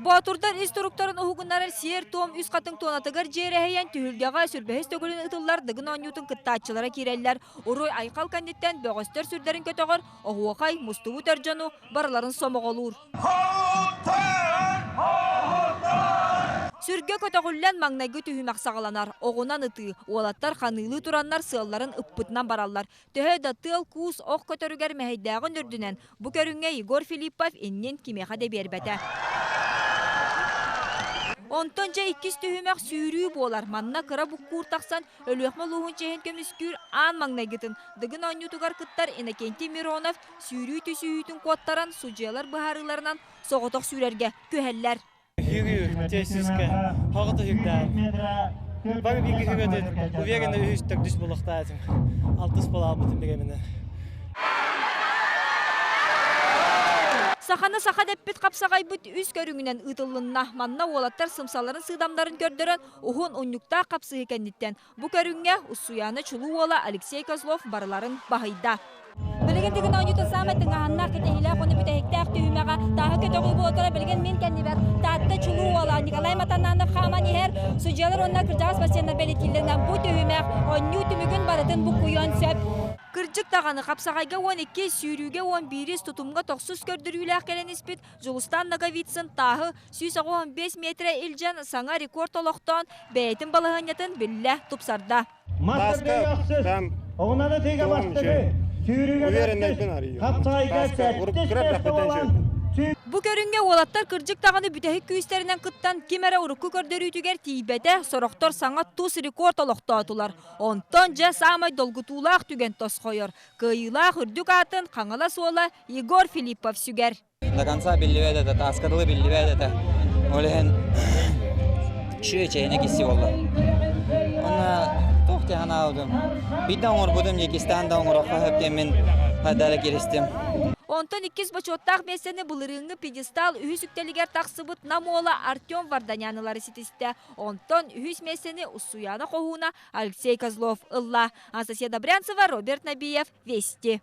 Батурдар инструкторын уһугуннарар сиер том үс катын тонатыгар жерехейен түһүлгега сүрбэхис төгөлүн ытыллар дыгын оннютун кыттаачылара киреллер. Урой айкал кандиттен бөгөстөр сүрдерин көтөгөр, оһуокай мустубу тәржану барыларын сомоголур. Сүрге көтөгүллен маңнайгы түһүмәк сагаланар. Оғунан ыты, уолаттар ханылы тураннар сыалларын ыппытынан бараллар. Төһө да тыл куус ох көтөрүгер мәһиддәгын үрдүнен. Бу көрүнгө Егор Филиппов иннен кимеха де бербете. Онтон жа иккис түһүмәк сүүрүү болар. Манна кыра буккур тақсан өлөкмө луһун чехен көмүскүр аан маңнайгытын. Дыгын оннютугар кыттар Иннокентий Миронов сүүрүү түсүүтүн куаттаран сужиялар бахарыларынан соғоток сүүрерге көһеллер. Хюгю, тесиске, хагыты хюгдар. Бага биги хюгөдө, уверенно үстөк дүс булактаатым. Алтыс болал бутун дегенде. Сахана саха деппит капсагай бут үз көрүңүнөн ытыллынна манна уолаттар сымсаларын сыдамдарын көрдөрөн ухун уннукта капсы экендиттен. Бу көрүңгө уссуяны чулуу уола Алексей Козлов барыларын бахайда. Билген деген онютун саметтин анна кетехиле кону бүтехтек түймега тағы көтөгү болотора билген мен кеннибер татта чулуу уола Николай Матананов хаманихер сужалар онна кыржагас бассейнер белетилдеринен бу түймек онню түмүгүн барытын бу куйон сөп. Кыржык тағаны қапсағайға 12 сүйрүүге 11 тутумға 9 көрдірүүлі келен іспет Жулустан Наговицын тағы 115 метре илжен саңа рекорд олықтан бәйтін балығынетін білі тұпсарда. Оғынады теге бастығы, сүйрүүге қапсағайға сәттіс Бу көрүнгө уолаттар кыржык тағаны бүтәхик күйістерінен кыттан кемері урукку көрдөрүйтүгер тийбете сороқтор саңа тус рекорд олықтатулар. Онтон жа самай долгутулақ түген тос қойыр. Кыйылақ үрдік атын қаңала суола Егор Филиппов сүгер. До конца билливедете, таскадылы билливедете. Олеген шүйе чейіне кесі олды. Оны тоқты ғана аудым. Бидden оңыр будым, екістан да оңыр оқы өптен мен дәрі керестім. Онтон 2 бачоттақ месені бұлырыңы педестал үйі сүктелігер тақсыбыт намола Артем Варданянылары сетісті. Онтон үйі месені Уссуяна қоғуна Алексей Козлов ылла. Анастасия Добрянцева, Роберт Набиев, Вести.